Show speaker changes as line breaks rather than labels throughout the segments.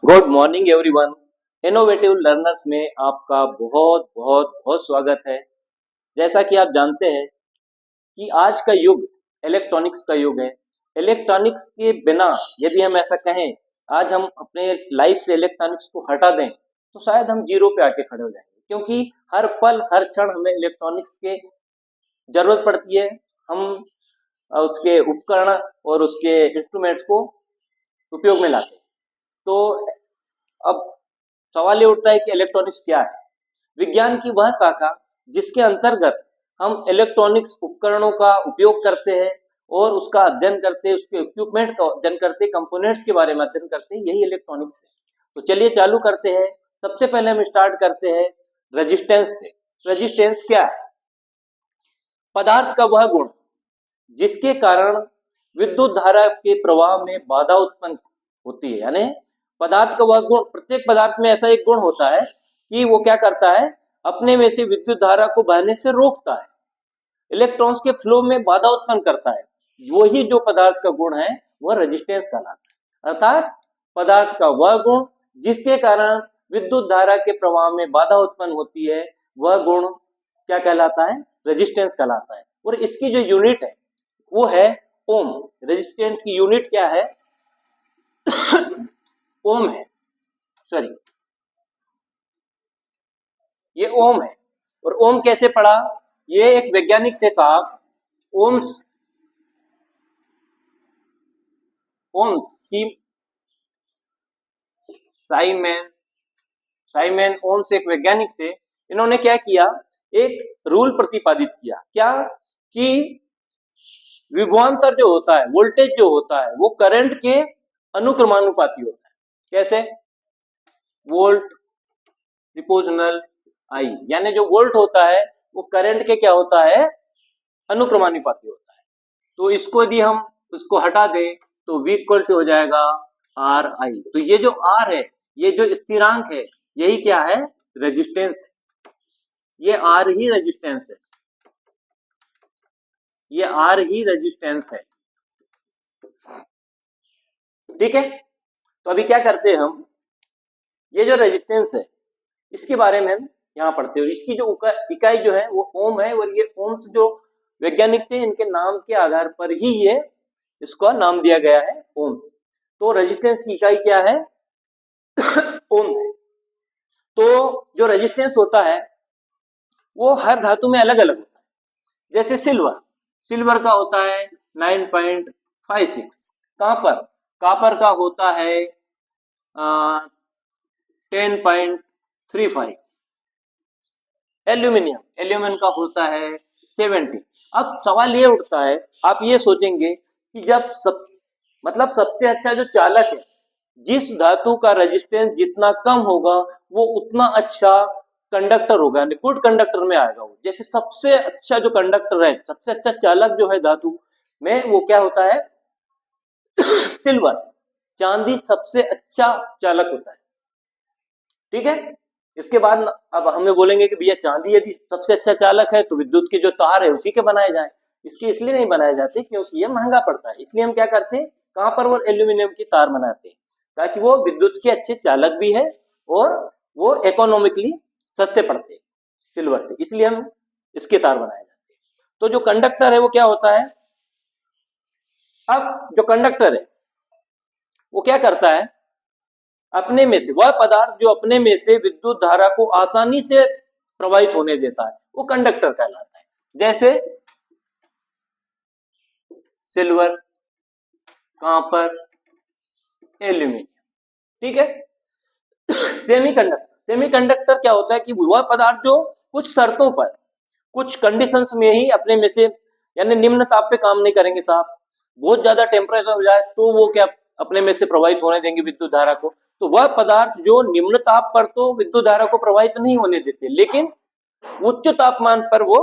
Good morning everyone. Innovative learners में आपका बहुत बहुत बहुत स्वागत है। जैसा कि आप जानते हैं कि आज का युग इलेक्ट्रॉनिक्स का युग है। इलेक्ट्रॉनिक्स के बिना यदि हम ऐसा कहें, आज हम अपने लाइफ से इलेक्ट्रॉनिक्स को हटा दें तो शायद हम जीरो पे आके खड़े हो जाएंगे, क्योंकि हर पल हर क्षण हमें इलेक्ट्रॉनिक्स के जरूरत पड़ती है। हम उसके उपकरण और उसके इंस्ट्रूमेंट्स को उपयोग में लाते हैं। तो अब सवाल ये उठता है कि इलेक्ट्रॉनिक्स क्या है। विज्ञान की वह शाखा जिसके अंतर्गत हम इलेक्ट्रॉनिक्स उपकरणों का उपयोग करते हैं और उसका अध्ययन करते हैं, उसके इक्विपमेंट का अध्ययन करते हैं, कंपोनेंट्स के बारे में अध्ययन करते हैं, यही इलेक्ट्रॉनिक्स है। तो चलिए चालू करते हैं। सबसे पहले हम स्टार्ट करते हैं रेजिस्टेंस से। रेजिस्टेंस क्या है? पदार्थ का वह गुण जिसके कारण विद्युत धारा के प्रवाह में बाधा उत्पन्न होती है। यानी पदार्थ का वह गुण, प्रत्येक पदार्थ में ऐसा एक गुण होता है कि वो क्या करता है, अपने में से विद्युत धारा को बहने से रोकता है, इलेक्ट्रॉन्स के फ्लो में बाधा उत्पन्न करता है। वही जो पदार्थ का गुण है वह रेजिस्टेंस कहलाता है। अर्थात पदार्थ का वह गुण जिसके कारण विद्युत धारा के प्रवाह में बाधा उत्पन्न होती है, वह गुण क्या कहलाता है? रेजिस्टेंस कहलाता है। और इसकी जो यूनिट है वो है ओम। रेजिस्टेंस की यूनिट क्या है? ओम है। सॉरी, ये ओम है। और ओम कैसे पढ़ा? ये एक वैज्ञानिक थे साहब, Ohms. Ohms Simon Simon Ohms एक वैज्ञानिक थे। इन्होंने क्या किया, एक रूल प्रतिपादित किया। क्या? कि विभवांतर जो होता है, वोल्टेज जो होता है, वो करंट के अनुक्रमानुपाती होता है। कैसे? वोल्ट प्रोपोर्शनल आई, यानी जो वोल्ट होता है वो करंट के क्या होता है? अनुक्रमानुपाती होता है। तो इसको यदि हम उसको हटा दें तो V इक्वल टू हो जाएगा आर आई। तो ये जो आर है, ये जो स्थिरांक है, यही क्या है? रेजिस्टेंस है। ये आर ही रेजिस्टेंस है। ये आर ही रेजिस्टेंस है। ठीक है। तो अभी क्या करते हैं हम, ये जो रेजिस्टेंस है इसके बारे में हम यहाँ पढ़ते हो। इसकी जो इकाई जो है वो ओम है। और ये ओम्स जो वैज्ञानिक थे, इनके नाम के आधार पर ही ये इसका नाम दिया गया है, ओम्स। तो रेजिस्टेंस की इकाई क्या है? ओम है। तो जो रेजिस्टेंस होता है वो हर धातु में अलग अलग होता है। जैसे सिल्वर, सिल्वर का होता है 9.56। कहां पर? कापर का होता है 10.35। एल्यूमिनियम, एल्यूमिनियम का होता है 70। अब सवाल ये उठता है, आप ये सोचेंगे कि जब मतलब सबसे अच्छा जो चालक है, जिस धातु का रेजिस्टेंस जितना कम होगा वो उतना अच्छा कंडक्टर होगा, यानी गुड कंडक्टर में आएगा वो। जैसे सबसे अच्छा जो कंडक्टर है, सबसे अच्छा चालक जो है धातु में, वो क्या होता है? सिल्वर। चांदी सबसे अच्छा चालक होता है। ठीक है। इसके बाद अब हमें बोलेंगे कि भैया चांदी यदि सबसे अच्छा चालक है तो विद्युत के जो तार है उसी के बनाए जाए। इसके इसलिए नहीं बनाए जाते क्योंकि ये महंगा पड़ता है। इसलिए हम क्या करते हैं, कहां पर? वो एल्यूमिनियम की तार बनाते हैं, ताकि वो विद्युत के अच्छे चालक भी है और वो इकोनॉमिकली सस्ते पड़ते हैं सिल्वर से। इसलिए हम इसके तार बनाए जाते हैं। तो जो कंडक्टर है वो क्या होता है? अब जो कंडक्टर है वो क्या करता है, अपने में से, वह पदार्थ जो अपने में से विद्युत धारा को आसानी से प्रवाहित होने देता है, वो कंडक्टर कहलाता है। जैसे सिल्वर, कॉपर, एल्यूमिनियम। ठीक है। सेमीकंडक्टर, सेमीकंडक्टर क्या होता है कि वह पदार्थ जो कुछ शर्तों पर, कुछ कंडीशंस में ही अपने में से, यानी निम्न ताप पे काम नहीं करेंगे साहब। बहुत ज्यादा टेम्परेचर हो जाए तो वो क्या अपने में से प्रवाहित होने देंगे विद्युत धारा को। तो वह पदार्थ जो निम्न ताप पर तो विद्युत धारा को प्रवाहित नहीं होने देते, लेकिन उच्च तापमान पर वो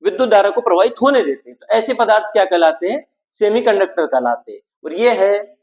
विद्युत धारा को प्रवाहित होने देते हैं। तो ऐसे पदार्थ क्या कहलाते हैं? सेमीकंडक्टर कहलाते हैं। और ये है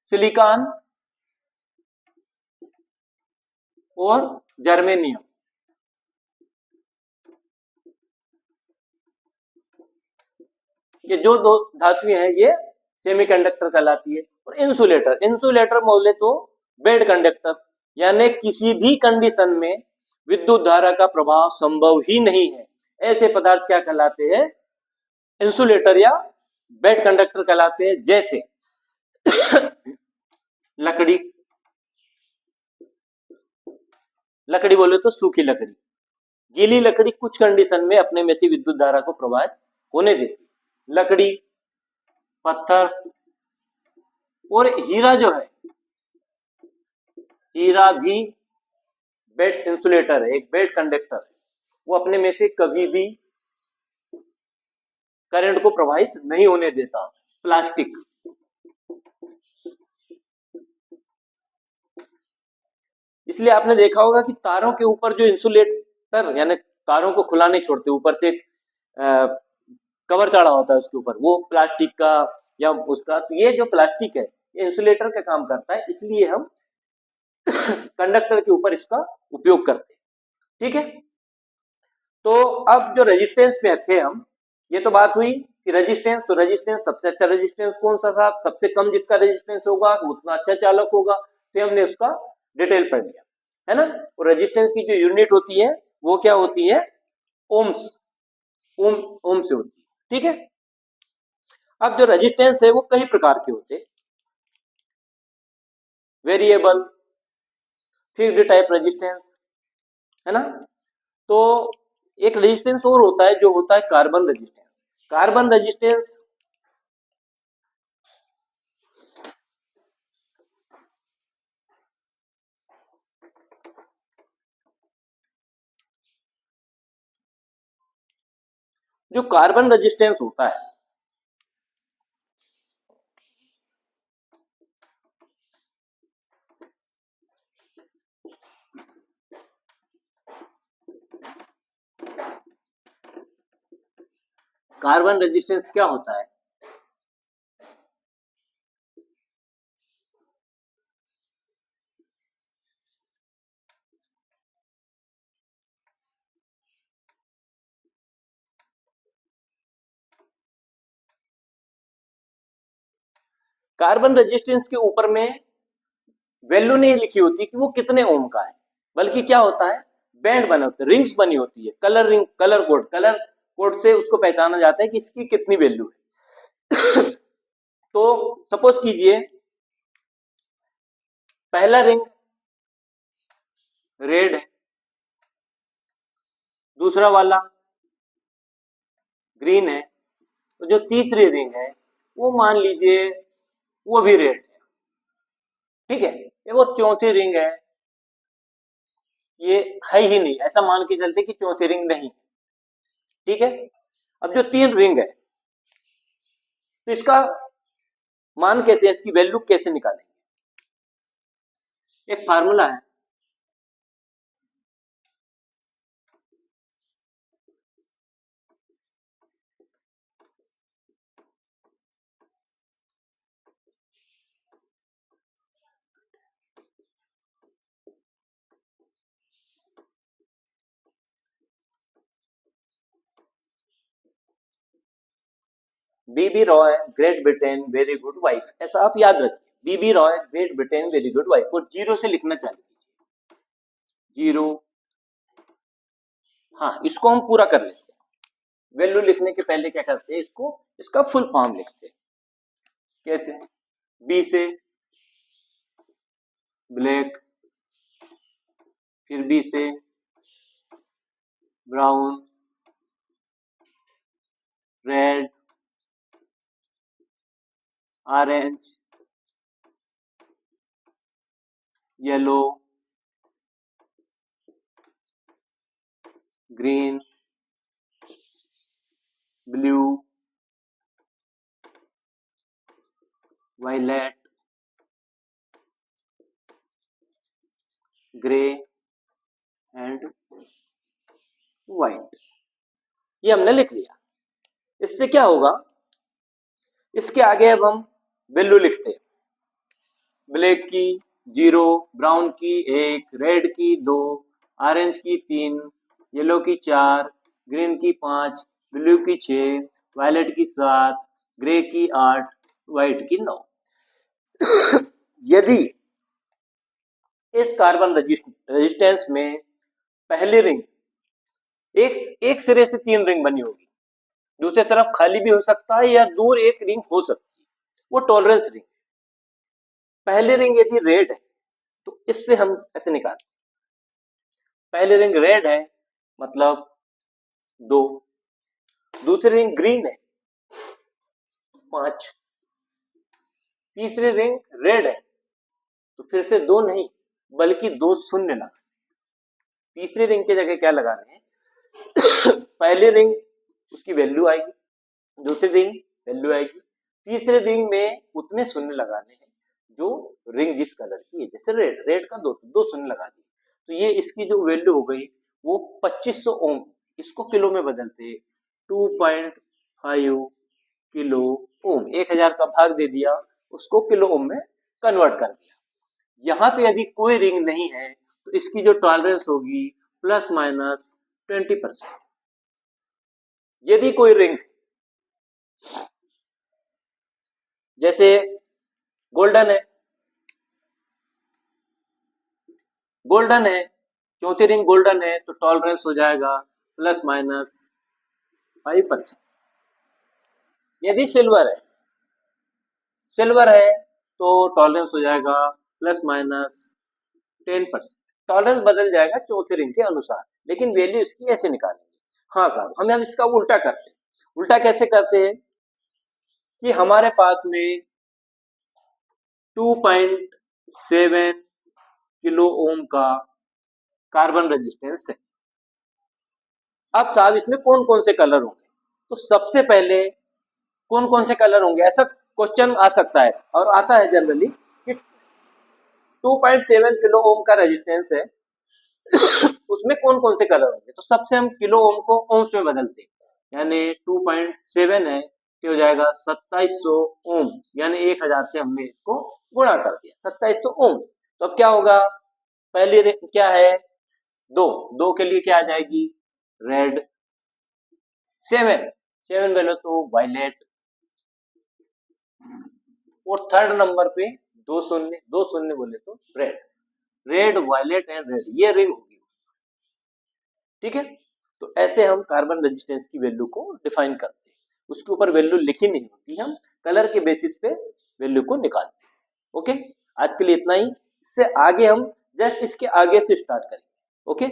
सिलिकॉन और जर्मेनियम। ये जो दो धातुएं हैं ये सेमीकंडक्टर कहलाती है। और इंसुलेटर, इंसुलेटर बोले तो बेड कंडक्टर, यानी किसी भी कंडीशन में विद्युत धारा का प्रवाह संभव ही नहीं है, ऐसे पदार्थ क्या कहलाते हैं? इंसुलेटर या बेड कंडक्टर कहलाते हैं। जैसे लकड़ी, लकड़ी बोले तो सूखी लकड़ी, गीली लकड़ी कुछ कंडीशन में अपने में से विद्युत धारा को प्रवाहित होने देती, लकड़ी, पत्थर और हीरा जो है, हीरा भी बेड इंसुलेटर है, एक बेड कंडक्टर है, वो अपने में से कभी भी करंट को प्रवाहित नहीं होने देता। प्लास्टिक, इसलिए आपने देखा होगा कि तारों के ऊपर जो इंसुलेटर यानी तारों को खुला नहीं छोड़ते, ऊपर से कवर चढ़ा होता है उसके ऊपर, वो प्लास्टिक का या उसका, तो ये जो प्लास्टिक है ये इंसुलेटर का काम करता है, इसलिए हम कंडक्टर के ऊपर इसका उपयोग करते हैं। ठीक है, तो अब जो रेजिस्टेंस पे थे हम, ये तो बात हुई कि रेजिस्टेंस, तो रेजिस्टेंस सबसे अच्छा रेजिस्टेंस कौन सा था? सबसे कम जिसका रेजिस्टेंस होगा उतना अच्छा चालक होगा, तो हमने उसका डिटेल पढ़ लिया, है ना। और रेजिस्टेंस की जो यूनिट होती है वो क्या होती है? ओम्स, ओम से होती है। ठीक है, अब जो रेजिस्टेंस है वो कई प्रकार के होते हैं, वेरिएबल, फिक्स्ड टाइप रेजिस्टेंस, है ना। तो एक रेजिस्टेंस और होता है जो होता है कार्बन रेजिस्टेंस। कार्बन रेजिस्टेंस जो कार्बन रेजिस्टेंस होता है, कार्बन रेजिस्टेंस क्या होता है? कार्बन रेजिस्टेंस के ऊपर में वैल्यू नहीं लिखी होती कि वो कितने ओम का है, बल्कि क्या होता है? बैंड बने होते हैं, रिंग्स बनी होती है, कलर रिंग, कलर कोड से उसको पहचाना जाता है कि इसकी कितनी वैल्यू है। तो सपोज कीजिए पहला रिंग रेड है, दूसरा वाला ग्रीन है, तो जो तीसरी रिंग है वो मान लीजिए वो भी रेड है। ठीक है, वो चौथी रिंग है, ये है ही नहीं, ऐसा मान के चलते कि चौथी रिंग नहीं। ठीक है, अब जो तीन रिंग है तो इसका मान कैसे, इसकी वैल्यू कैसे निकालेंगे? एक फार्मूला है, B B Roy Great Britain very good wife, ऐसा आप याद रखिए, B B Roy Great Britain very good wife, और जीरो से लिखना चालू कीजिए, जीरो। हाँ, इसको हम पूरा कर लेते हैं, वैल्यू लिखने के पहले क्या करते हैं, इसको, इसका फुल फॉर्म लिखते हैं। कैसे? बी से ब्लैक, फिर बी से brown, red, orange, yellow, green, blue, violet, grey and white, ये हमने लिख लिया। इससे क्या होगा, इसके आगे अब हम वैल्यू लिखते हैं, ब्लैक की जीरो, ब्राउन की एक, रेड की दो, ऑरेंज की तीन, येलो की चार, ग्रीन की पांच, ब्लू की छह, वायलेट की सात, ग्रे की आठ, व्हाइट की नौ। यदि इस कार्बन रेजिस्टेंस में पहली रिंग एक सिरे से 3 रिंग बनी होगी, दूसरी तरफ खाली भी हो सकता है या दूर एक रिंग हो सकती है, वो टॉलरेंस रिंग। पहली रिंग यदि रेड है तो इससे हम ऐसे निकालते, पहली रिंग रेड है मतलब 2, दूसरी रिंग ग्रीन है 5, तीसरी रिंग रेड है तो फिर से 2 नहीं बल्कि 2 शून्य लगा। तीसरी रिंग की जगह क्या लगाने हैं पहली रिंग उसकी वैल्यू आएगी, दूसरी रिंग वैल्यू आएगी, तीसरी रिंग में उतने शून्य लगाने हैं जो रिंग जिस कलर की है, जैसे रेड का 2 शून्य लगा दिए तो ये इसकी जो वैल्यू हो गई वो 2500 ओम। इसको किलो में बदलते 2.5 किलो ओम, 1000 का भाग दे दिया, उसको किलो ओम में कन्वर्ट कर दिया। यहाँ पे यदि कोई रिंग नहीं है तो इसकी जो टॉलरेंस होगी प्लस माइनस 20%। यदि कोई रिंग जैसे गोल्डन है, गोल्डन है, चौथी रिंग गोल्डन है तो टॉलरेंस हो जाएगा प्लस माइनस 5%। यदि सिल्वर है, सिल्वर है तो टॉलरेंस हो जाएगा प्लस माइनस 10%। टॉलरेंस बदल जाएगा चौथी रिंग के अनुसार, लेकिन वैल्यू इसकी ऐसे निकालेंगे। हाँ साहब, हम इसका उल्टा करते हैं। उल्टा कैसे करते हैं कि हमारे पास में 2.7 किलो ओम का कार्बन रेजिस्टेंस है। अब साहब इसमें कौन कौन से कलर होंगे, तो सबसे पहले कौन कौन से कलर होंगे ऐसा क्वेश्चन आ सकता है और आता है जनरली कि 2.7 किलो ओम का रेजिस्टेंस है उसमें कौन कौन से कलर होंगे। तो सबसे हम किलो ओम को ओम्स में बदलते हैं, यानी 2.7 है तो हो जाएगा 2700 ओम, यानी 1000 से हमने इसको गुणा कर दिया 2700 ओम। तो अब क्या होगा, पहली क्या है 2, 2 के लिए क्या आ जाएगी रेड, 7 बोले तो वायलेट, और थर्ड नंबर पे 2 शून्य बोले तो red. Red, violet and red, ये रिंग होगी, ठीक है। तो ऐसे हम कार्बन रेजिस्टेंस की वैल्यू को डिफाइन करते हैं, उसके ऊपर वैल्यू लिखी नहीं होती, हम कलर के बेसिस पे वैल्यू को निकालते हैं। ओके, आज के लिए इतना ही, इससे आगे हम जस्ट इसके आगे से स्टार्ट करेंगे। ओके।